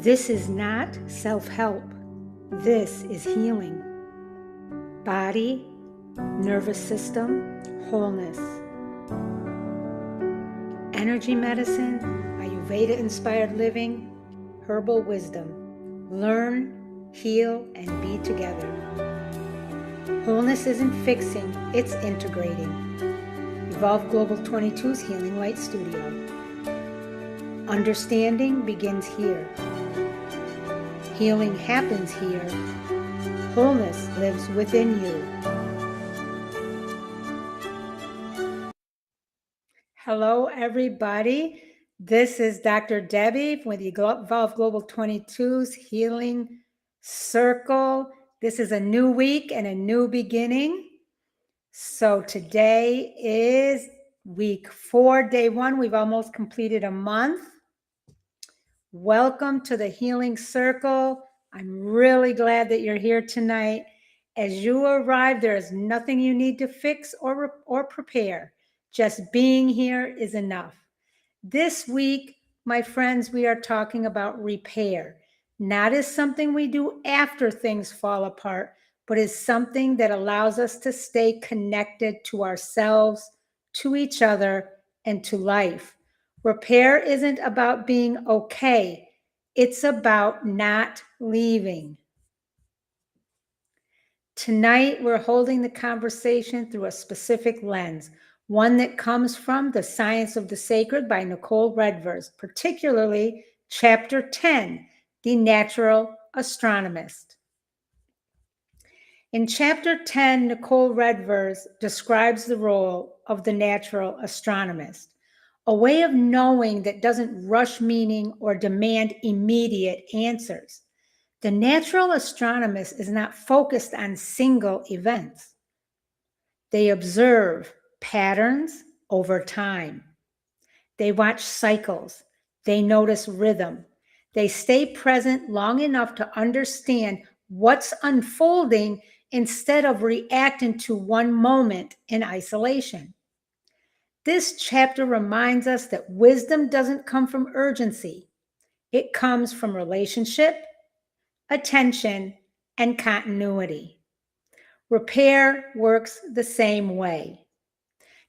This is not self-help. This is healing. Body, nervous system, wholeness. Energy medicine, Ayurveda-Inspired living, herbal wisdom. Learn, heal, and be together. Wholeness isn't fixing, it's integrating. Evolve Global 22's Healing Light Studio. Understanding begins here. Healing happens here. Wholeness lives within you. Hello, everybody. This is Dr. Debbie with Evolve Global 22's Healing Circle. This is a new week and a new beginning. So today is week 4, day 1. We've almost completed a month. Welcome to the Healing Circle. I'm really glad that you're here tonight. As you arrive, there is nothing you need to fix or prepare. Just being here is enough. This week, my friends, we are talking about repair. Not as something we do after things fall apart, but as something that allows us to stay connected to ourselves, to each other, and to life. Repair isn't about being okay. It's about not leaving. Tonight, we're holding the conversation through a specific lens, one that comes from The Science of the Sacred by Nicole Redvers, particularly Chapter 10, The Natural Astronomist. In Chapter 10, Nicole Redvers describes the role of the natural astronomist, a way of knowing that doesn't rush meaning or demand immediate answers. The natural astronomist is not focused on single events. They observe patterns over time. They watch cycles. They notice rhythm. They stay present long enough to understand what's unfolding instead of reacting to one moment in isolation. This chapter reminds us that wisdom doesn't come from urgency. It comes from relationship, attention, and continuity. Repair works the same way.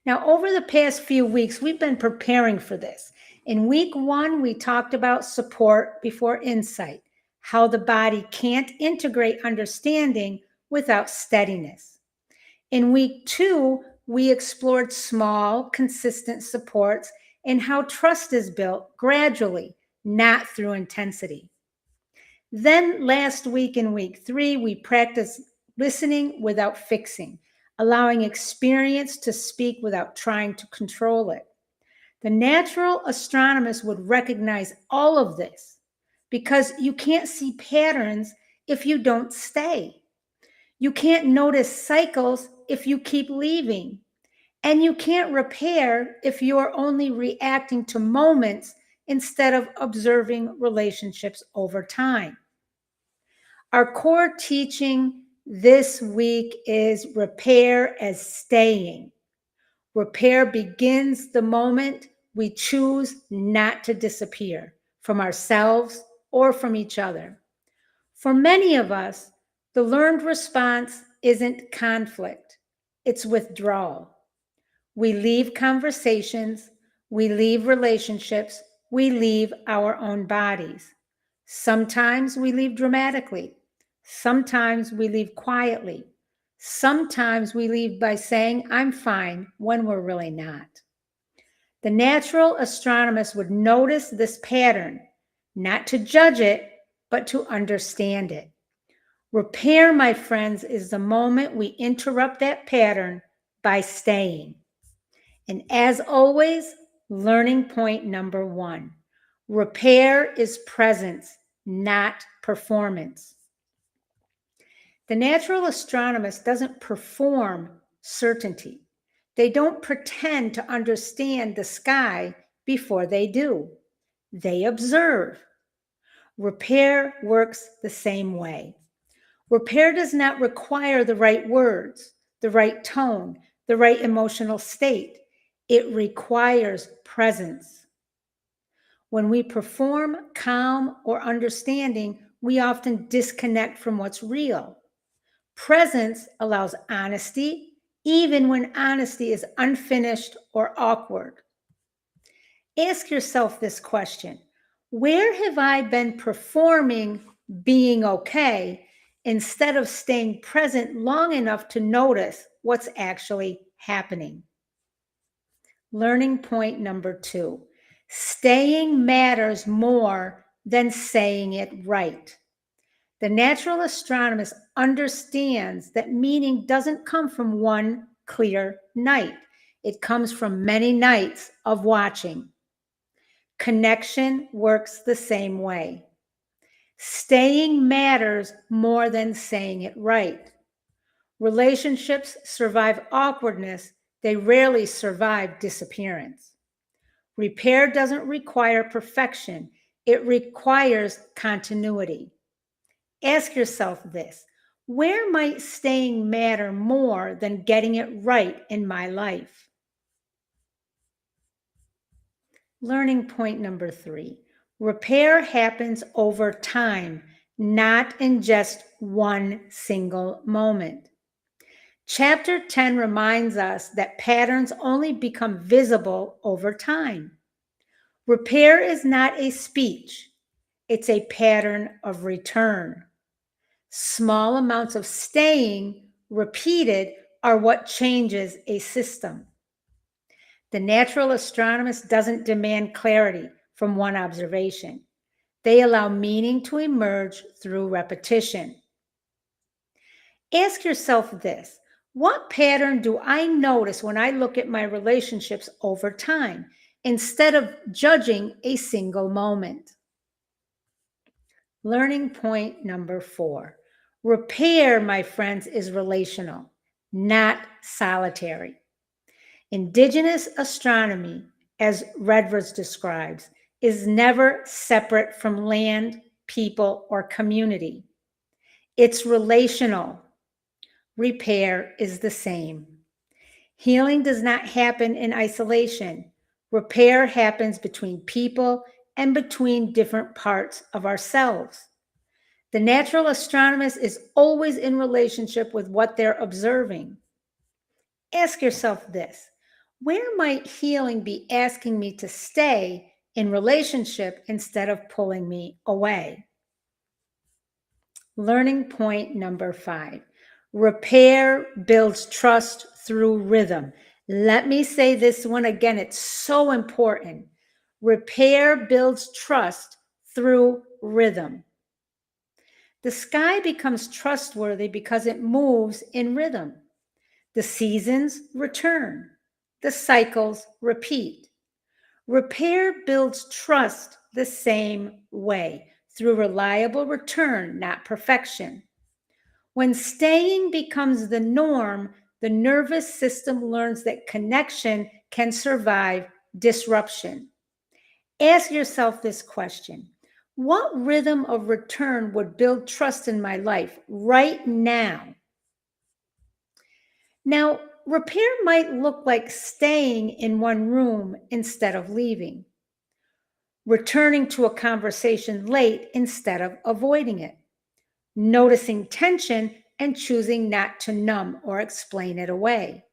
Now, over the past few weeks, we've been preparing for this. In week 1, we talked about support before insight, how the body can't integrate understanding without steadiness. In week 2, we explored small, consistent supports and how trust is built gradually, not through intensity. Then last week in week 3, we practiced listening without fixing, allowing experience to speak without trying to control it. The natural astronomist would recognize all of this because you can't see patterns if you don't stay. You can't notice cycles if you keep leaving. And you can't repair if you're only reacting to moments instead of observing relationships over time. Our core teaching this week is repair as staying. Repair begins the moment we choose not to disappear from ourselves or from each other. For many of us, the learned response isn't conflict, it's withdrawal. We leave conversations, we leave relationships, we leave our own bodies. Sometimes we leave dramatically. Sometimes we leave quietly. Sometimes we leave by saying, I'm fine, when we're really not. The natural astronomist would notice this pattern, not to judge it, but to understand it. Repair, my friends, is the moment we interrupt that pattern by staying. And as always, learning point number 1, repair is presence, not performance. The natural astronomist doesn't perform certainty. They don't pretend to understand the sky before they do. They observe. Repair works the same way. Repair does not require the right words, the right tone, the right emotional state. It requires presence. When we perform calm or understanding, we often disconnect from what's real. Presence allows honesty, even when honesty is unfinished or awkward. Ask yourself this question: where have I been performing being okay instead of staying present long enough to notice what's actually happening? Learning point number 2: staying matters more than saying it right. The natural astronomist understands that meaning doesn't come from one clear night. It comes from many nights of watching. Connection works the same way. Staying matters more than saying it right. Relationships survive awkwardness. They rarely survive disappearance. Repair doesn't require perfection. It requires continuity. Ask yourself this: where might staying matter more than getting it right in my life? Learning point number 3: repair happens over time, not in just one single moment. Chapter 10 reminds us that patterns only become visible over time. Repair is not a speech, it's a pattern of return. Small amounts of staying repeated are what changes a system. The natural astronomist doesn't demand clarity from one observation. They allow meaning to emerge through repetition. Ask yourself this: what pattern do I notice when I look at my relationships over time instead of judging a single moment? Learning point number 4: repair, my friends, is relational, not solitary. Indigenous astronomy, as Redvers describes, is never separate from land, people, or community. It's relational. Repair is the same. Healing does not happen in isolation. Repair happens between people and between different parts of ourselves. The natural astronomist is always in relationship with what they're observing. Ask yourself this: where might healing be asking me to stay in relationship instead of pulling me away? Learning point number 5: repair builds trust through rhythm. Let me say this one again, it's so important. Repair builds trust through rhythm. The sky becomes trustworthy because it moves in rhythm. The seasons return. The cycles repeat. Repair builds trust the same way, through reliable return, not perfection. When staying becomes the norm, the nervous system learns that connection can survive disruption. Ask yourself this question: what rhythm of return would build trust in my life right now? Now, repair might look like staying in one room instead of leaving, returning to a conversation late instead of avoiding it, noticing tension and choosing not to numb or explain it away.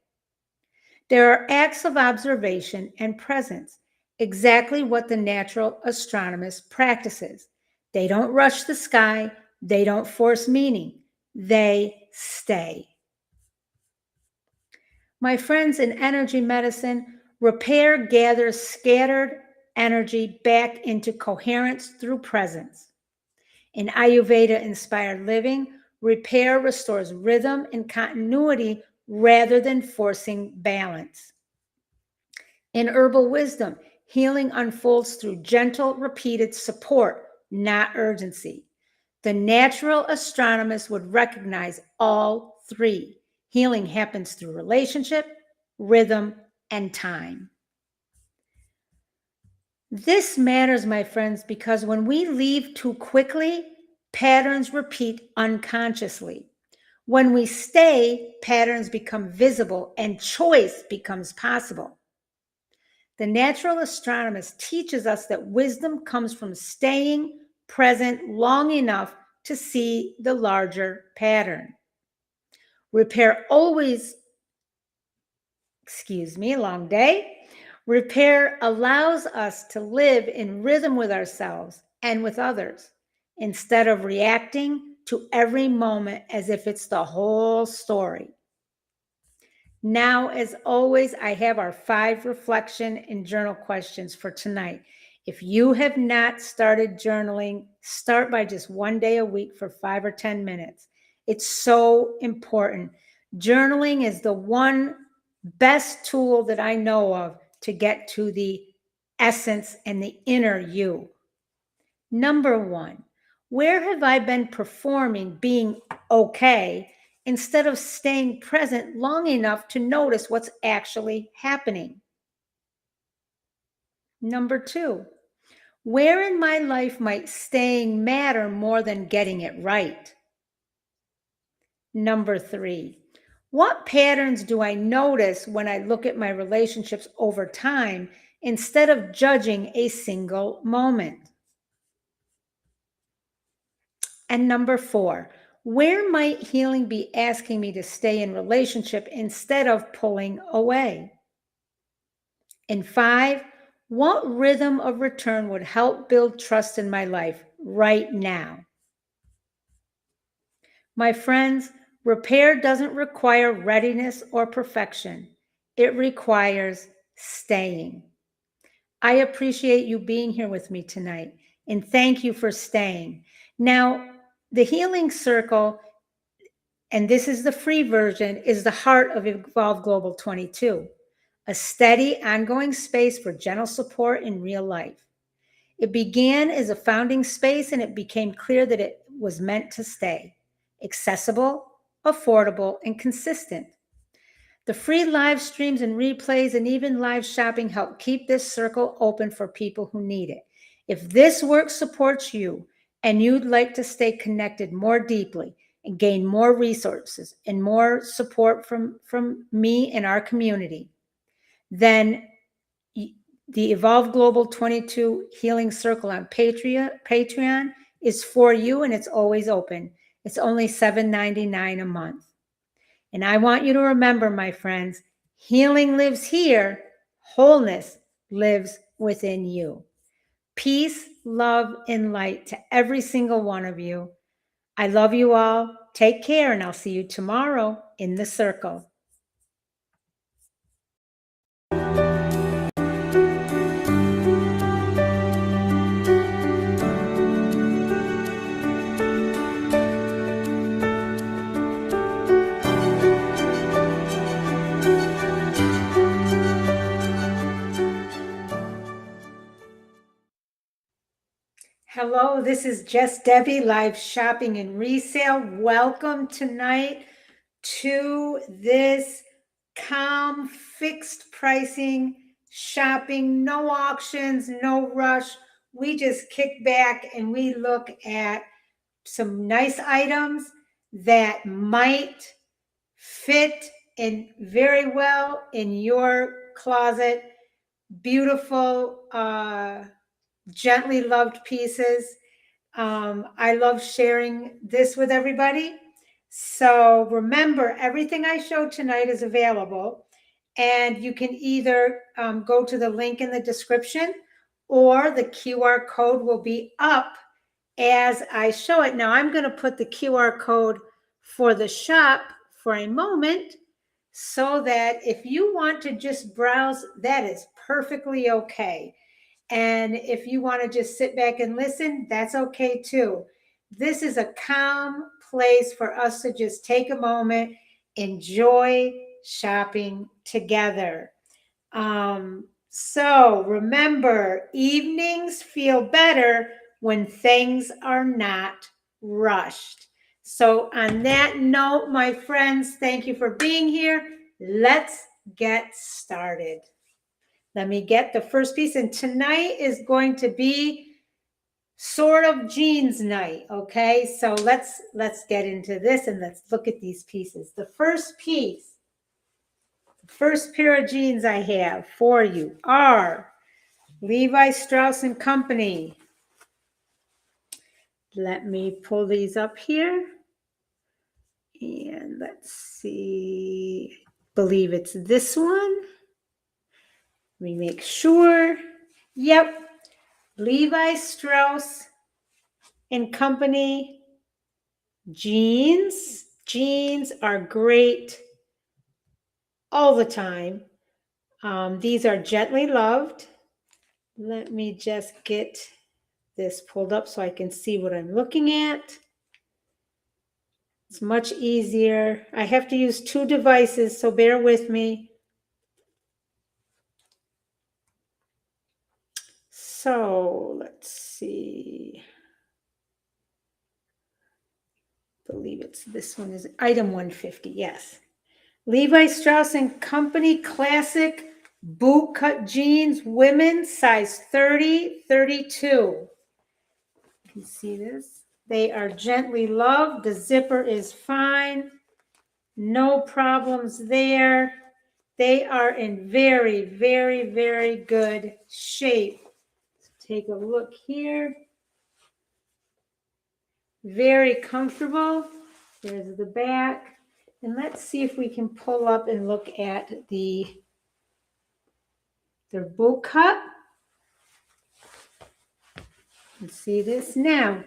There are acts of observation and presence, exactly what the natural astronomist practices. They don't rush the sky, they don't force meaning, they stay. My friends, in energy medicine, repair gathers scattered energy back into coherence through presence. In Ayurveda-inspired living, repair restores rhythm and continuity rather than forcing balance. In herbal wisdom, healing unfolds through gentle, repeated support, not urgency. The natural astronomist would recognize all 3. Healing happens through relationship, rhythm, and time. This matters, my friends, because when we leave too quickly, patterns repeat unconsciously. When we stay, patterns become visible and choice becomes possible. The natural astronomist teaches us that wisdom comes from staying present long enough to see the larger pattern. Repair always, long day. Repair allows us to live in rhythm with ourselves and with others instead of reacting to every moment as if it's the whole story. Now, as always, I have our 5 reflection and journal questions for tonight. If you have not started journaling, start by just 1 day a week for 5 or 10 minutes. It's so important. Journaling is the one best tool that I know of to get to the essence and the inner you. Number 1, where have I been performing being okay instead of staying present long enough to notice what's actually happening? Number 2, where in my life might staying matter more than getting it right? Number 3, what patterns do I notice when I look at my relationships over time instead of judging a single moment? And number 4, where might healing be asking me to stay in relationship instead of pulling away? And 5, what rhythm of return would help build trust in my life right now? My friends, repair doesn't require readiness or perfection. It requires staying. I appreciate you being here with me tonight, and thank you for staying. Now, the Healing Circle, and this is the free version, is the heart of Evolve Global 22, a steady, ongoing space for gentle support in real life. It began as a founding space, and it became clear that it was meant to stay accessible, affordable, and consistent. The free live streams and replays and even live shopping help keep this circle open for people who need it. If this work supports you and you'd like to stay connected more deeply and gain more resources and more support from me and our community, then the Evolve Global 22 Healing Circle on Patreon is for you, and it's always open. It's only $7.99 a month. And I want you to remember, my friends, healing lives here, wholeness lives within you. Peace, love, and light to every single one of you. I love you all. Take care, and I'll see you tomorrow in the circle. Hello, this is Just Debbie, live shopping and resale. Welcome tonight to this calm, fixed pricing shopping, no auctions, no rush. We just kick back and we look at some nice items that might fit in very well in your closet. Beautiful, gently loved pieces. I love sharing this with everybody. So remember, everything I showed tonight is available, and you can either go to the link in the description, or the QR code will be up as I show it. Now I'm going to put the QR code for the shop for a moment, so that if you want to just browse, that is perfectly okay. And if you want to just sit back and listen, that's okay too. This is a calm place for us to just take a moment, enjoy shopping together. So remember, evenings feel better when things are not rushed. So on that note, my friends, thank you for being here. Let's get started. Let me get the first piece. And tonight is going to be sort of jeans night. Okay, so let's get into this and let's look at these pieces. The first piece First pair of jeans I have for you are Levi Strauss & Company. Let me pull these up here. And let's see. I believe it's this one. Let me make sure. Yep. Levi Strauss & Company jeans. Jeans are great all the time. These are gently loved. Let me just get this pulled up so I can see what I'm looking at. It's much easier. I have to use two devices, so bear with me. So let's see. I believe it's this one is item 150. Yes. Levi Strauss & Company classic boot cut jeans, women, size 30, 32. You can see this. They are gently loved. The zipper is fine. No problems there. They are in very, very, very good shape. Take a look here. Very comfortable. There's the back. And let's see if we can pull up and look at their boot cut. And see this now. I'm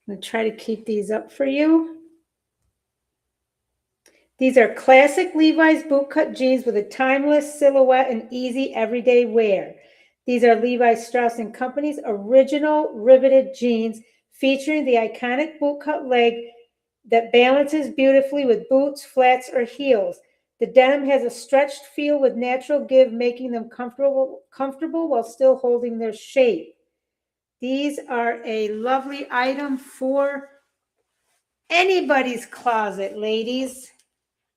going to try to keep these up for you. These are classic Levi's bootcut jeans with a timeless silhouette and easy everyday wear. These are Levi Strauss & Company's original riveted jeans featuring the iconic bootcut leg that balances beautifully with boots, flats, or heels. The denim has a stretched feel with natural give, making them comfortable while still holding their shape. These are a lovely item for anybody's closet, ladies.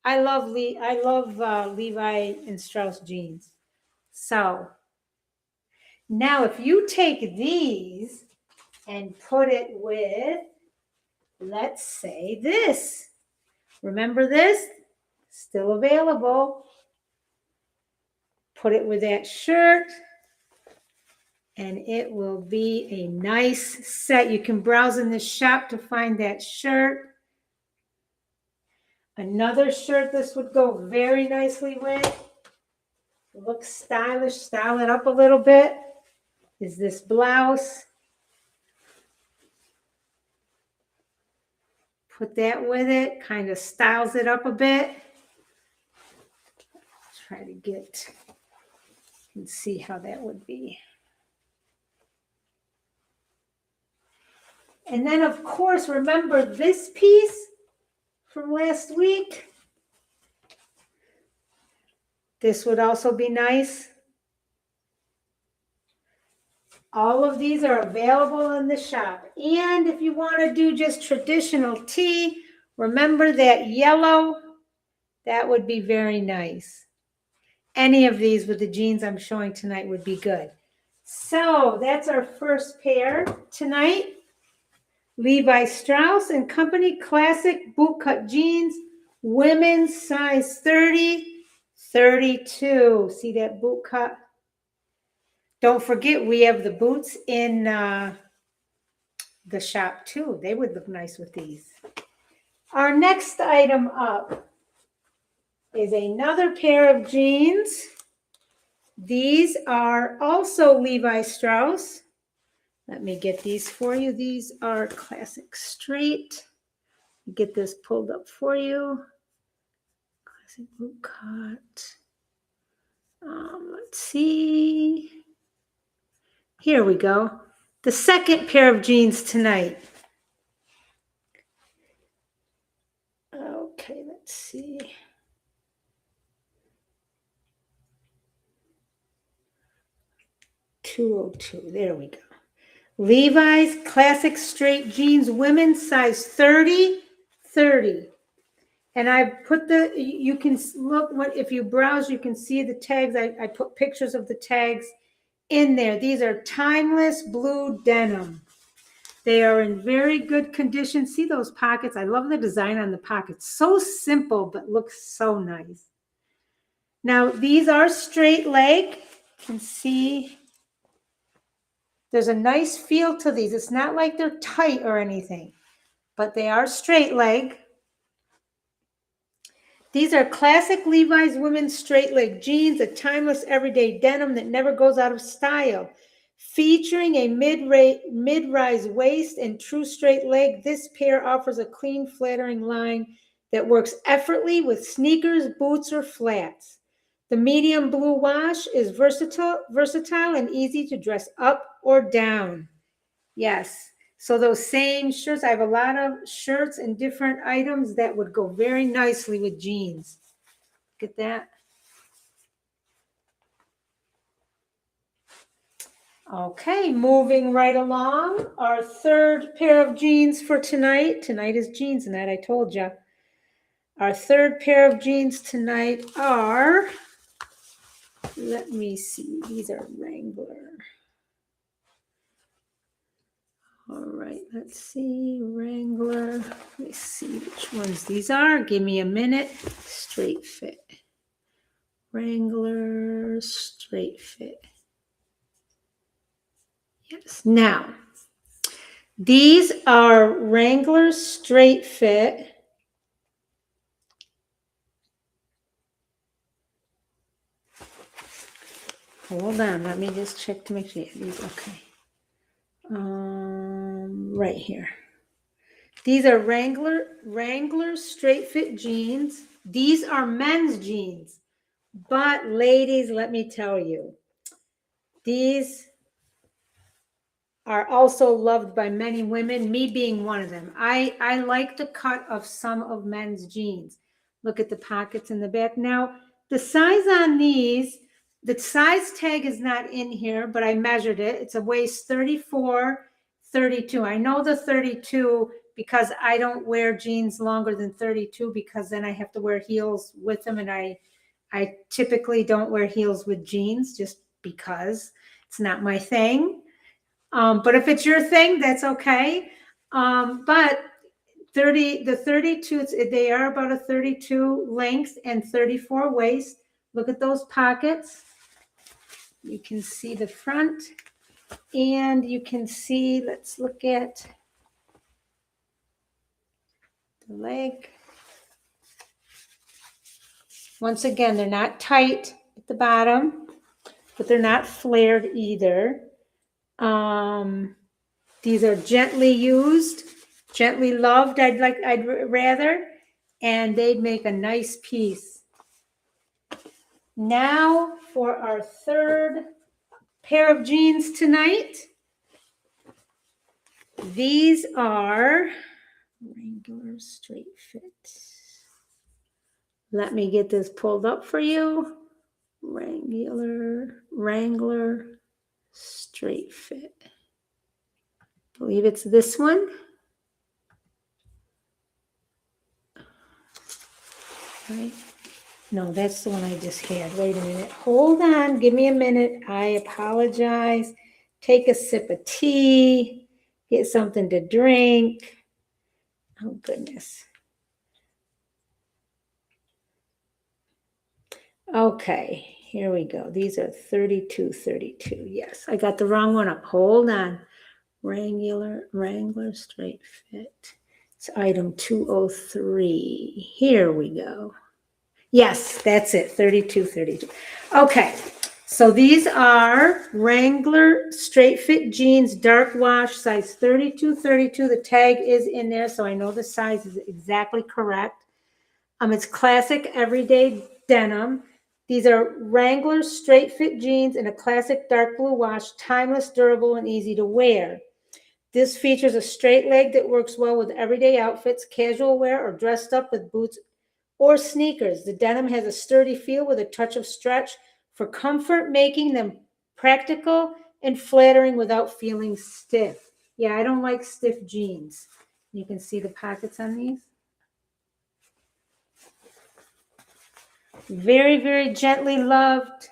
I love Levi and Strauss jeans. So now if you take these and put it with, let's say this. Remember this? Still available. Put it with that shirt and it will be a nice set. You can browse in the shop to find that shirt. Another shirt this would go very nicely with. Looks stylish, style it up a little bit. Is this blouse. Put that with it, kind of styles it up a bit. Try to get and see how that would be. And then, of course, remember this piece from last week? This would also be nice. All of these are available in the shop. And if you want to do just traditional tee, remember that yellow, that would be very nice. Any of these with the jeans I'm showing tonight would be good. So that's our first pair tonight. Levi Strauss & Company classic bootcut jeans, women's size 30, 32. See that boot cut? Don't forget, we have the boots in the shop too. They would look nice with these. Our next item up is another pair of jeans. These are also Levi Strauss. Let me get these for you. These are classic straight. Get this pulled up for you. Classic boot cut. Let's see. Here we go. The second pair of jeans tonight. Okay, let's see. $202. There we go. Levi's classic straight jeans, women's size 30, 30. And I put you can look, if you browse, you can see the tags. I put pictures of the tags in there. These are timeless blue denim. They are in very good condition. See those pockets? I love the design on the pockets. So simple, but looks so nice. Now, these are straight leg. You can see there's a nice feel to these. It's not like they're tight or anything, but they are straight leg. These are classic Levi's women's straight leg jeans, a timeless everyday denim that never goes out of style. Featuring a mid-rise waist and true straight leg, this pair offers a clean, flattering line that works effortlessly with sneakers, boots, or flats. The medium blue wash is versatile and easy to dress up or down. Yes. So those same shirts, I have a lot of shirts and different items that would go very nicely with jeans. Look at that. Okay, moving right along. Our third pair of jeans for tonight. Tonight is jeans night, I told you. Our third pair of jeans tonight are, let me see, these are Wrangler. All right, let's see, Wrangler. Let me see which ones these are. Give me a minute. Straight fit. Wrangler straight fit. Yes. Now, these are Wrangler straight fit. Hold on, let me just check to make sure these okay. Right here. These are Wrangler straight fit jeans. These are men's jeans. But ladies, let me tell you, these are also loved by many women, me being one of them. I like the cut of some of men's jeans. Look at the pockets in the back. Now, the size on these, the size tag is not in here, but I measured it. It's a waist 34, 32. I know the 32 because I don't wear jeans longer than 32 because then I have to wear heels with them. And I typically don't wear heels with jeans just because it's not my thing. But if it's your thing, that's okay. But the 32, they are about a 32 length and 34 waist. Look at those pockets. You can see the front and you can see, let's look at the leg. Once again, they're not tight at the bottom, but they're not flared either. These are gently used, gently loved, I'd rather, and they'd make a nice piece. Now for our third pair of jeans tonight. These are Wrangler straight fit. Let me get this pulled up for you. Wrangler straight fit. I believe it's this one. Right. No, that's the one I just had. Wait a minute. Hold on. Give me a minute. I apologize. Take a sip of tea. Get something to drink. Oh, goodness. Okay, here we go. These are 32. Yes, I got the wrong one up. Hold on. Wrangler straight fit. It's item 203. Here we go. Yes, that's it. 32. Okay, so these are Wrangler straight fit jeans, dark wash, size 32. The tag is in there, so I know the size is exactly correct. It's classic everyday denim. These are Wrangler straight fit jeans in a classic dark blue wash, timeless, durable, and easy to wear. This features a straight leg that works well with everyday outfits, casual wear, or dressed up with boots or sneakers. The denim has a sturdy feel with a touch of stretch for comfort, making them practical and flattering without feeling stiff. Yeah, I don't like stiff jeans. You can see the pockets on these. Very, very gently loved.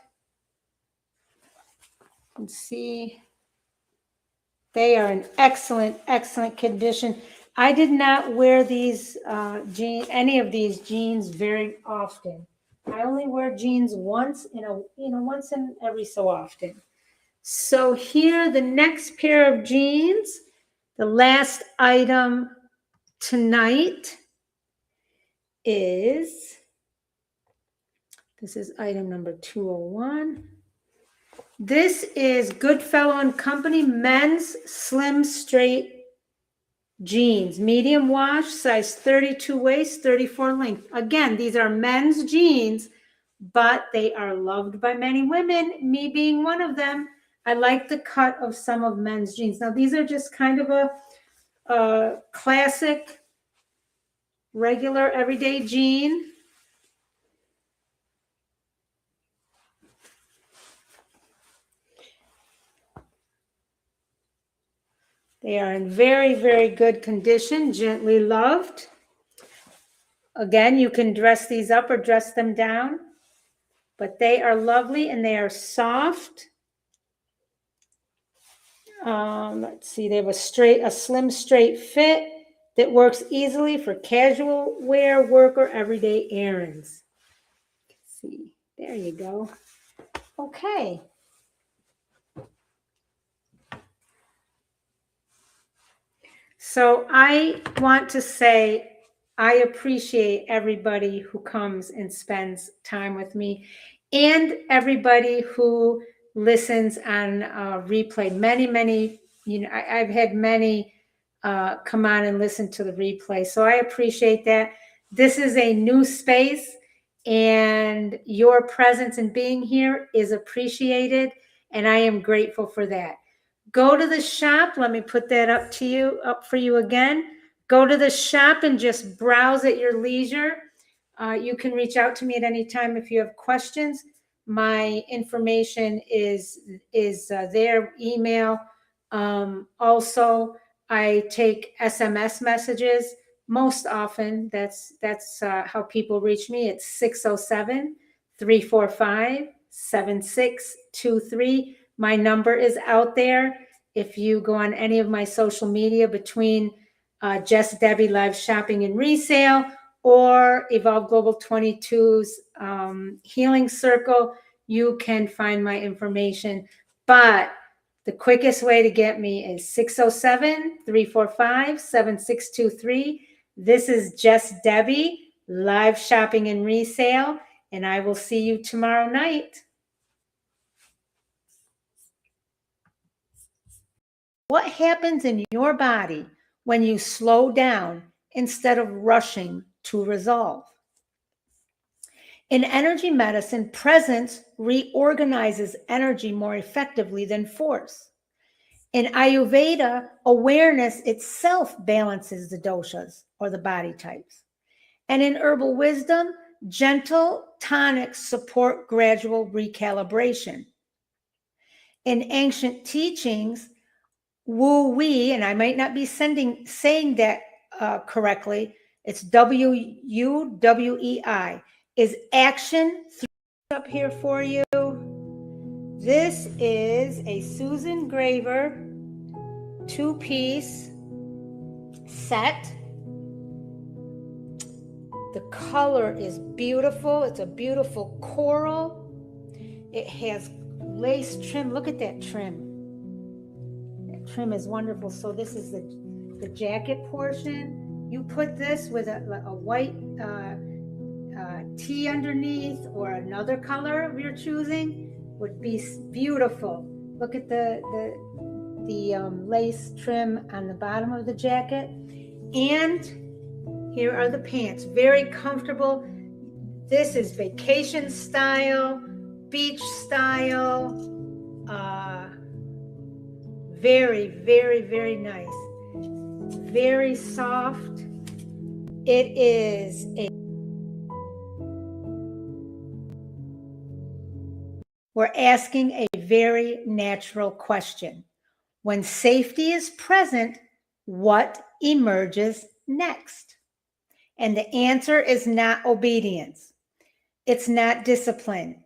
You can see they are in excellent condition. I did not wear these any of these jeans very often. I only wear jeans once once in every so often. So here, the next pair of jeans, the last item tonight is, this is item number 201. This is Goodfellow and Company men's slim straight jeans, medium wash, size 32 waist, 34 length. Again, these are men's jeans, but they are loved by many women, me being one of them. I like the cut of some of men's jeans. Now, these are just kind of a classic, regular, everyday jean. They are in very, very good condition, gently loved. Again, you can dress these up or dress them down, but they are lovely and they are soft. Let's see, they have a slim, straight fit that works easily for casual wear, work, or everyday errands. Let's see, there you go. Okay. So I want to say I appreciate everybody who comes and spends time with me and everybody who listens on replay. Many, I've had many come on and listen to the replay. So I appreciate that. This is a new space and your presence and being here is appreciated. And I am grateful for that. Go to the shop. Let me put that up for you again. Go to the shop and just browse at your leisure. You can reach out to me at any time if you have questions. My information is there, email. Also, I take SMS messages most often. That's how people reach me. It's 607-345-7623. My number is out there. If you go on any of my social media between Just Debbie Live Shopping and Resale or Evolve Global 22's Healing Circle, you can find my information. But the quickest way to get me is 607-345-7623. This is Just Debbie Live Shopping and Resale, and I will see you tomorrow night. What happens in your body when you slow down instead of rushing to resolve? In energy medicine, presence reorganizes energy more effectively than force. In Ayurveda, awareness itself balances the doshas or the body types. And in herbal wisdom, gentle tonics support gradual recalibration. In ancient teachings, Wu-wei, and I might not be saying that correctly, it's W-U-W-E-I, is action. Up here for you. This is a Susan Graver 2-piece set. The color is beautiful. It's a beautiful coral. It has lace trim. Look at that trim. That trim is wonderful. So this is the jacket portion. You put this with a white tee underneath or another color of your choosing. Would be beautiful. Look at the lace trim on the bottom of the jacket. And here are the pants. Very comfortable. This is vacation style, beach style. Very, very, very nice. Very soft. It is We're asking a very natural question. When safety is present, what emerges next? And the answer is not obedience. It's not discipline.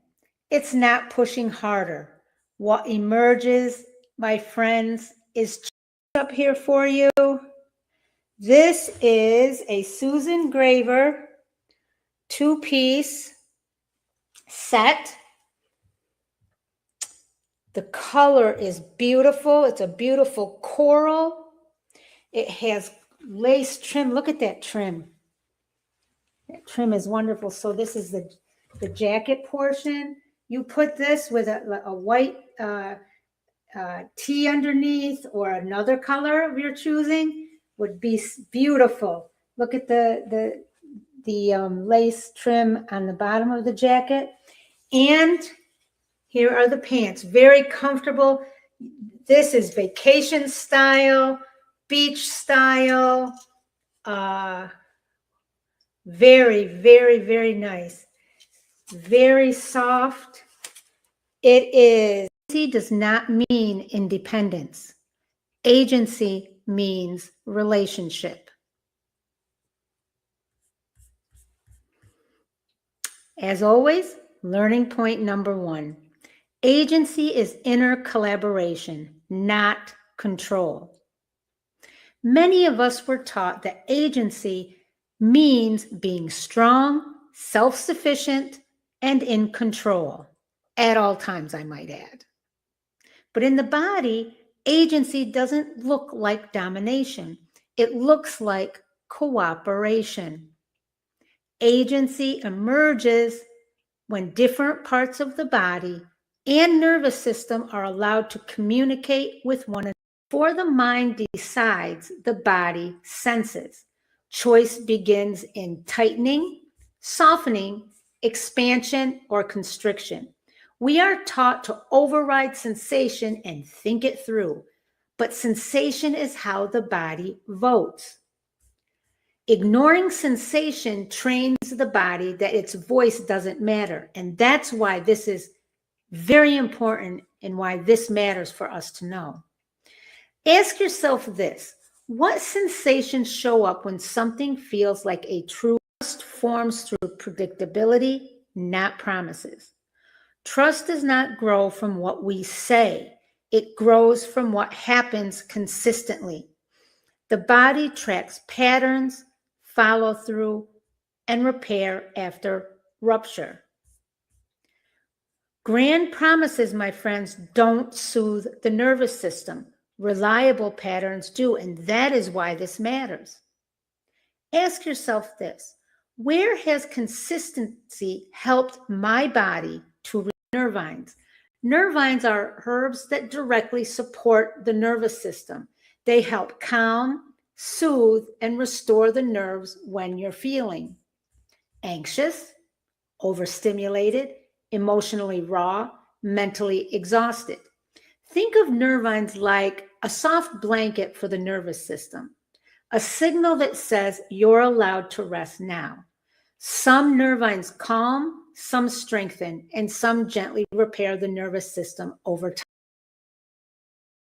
It's not pushing harder. What emerges, my friends, is up here for you. This is a Susan Graver 2-piece set. The color is beautiful. It's a beautiful coral. It has lace trim. Look at that trim. That trim is wonderful. So this is the jacket portion. You put this with a white tee underneath, or another color of your choosing, would be beautiful. Look at the lace trim on the bottom of the jacket. And here are the pants, very comfortable. This is vacation style, beach style. Very, very, very nice. Very soft. Agency does not mean independence. Agency means relationship. As always, learning point number 1. Agency is inner collaboration, not control. Many of us were taught that agency means being strong, self-sufficient, and in control. At all times, I might add. But in the body, agency doesn't look like domination. It looks like cooperation. Agency emerges when different parts of the body and nervous system are allowed to communicate with one another. Before the mind decides, the body senses. Choice begins in tightening, softening, expansion, or constriction. We are taught to override sensation and think it through, but sensation is how the body votes. Ignoring sensation trains the body that its voice doesn't matter, and that's why this is very important and why this matters for us to know. Ask yourself this: what sensations show up when something feels like a trust? Forms through predictability, not promises. Trust does not grow from what we say. It grows from what happens consistently. The body tracks patterns, follow through, and repair after rupture. Grand promises, my friends, don't soothe the nervous system. Reliable patterns do, and that is why this matters. Ask yourself this: where has consistency helped my body to nervines? Nervines are herbs that directly support the nervous system. They help calm, soothe, and restore the nerves when you're feeling anxious, overstimulated, emotionally raw, mentally exhausted. Think of nervines like a soft blanket for the nervous system, a signal that says you're allowed to rest now. Some nervines calm, some strengthen, and some gently repair the nervous system over time.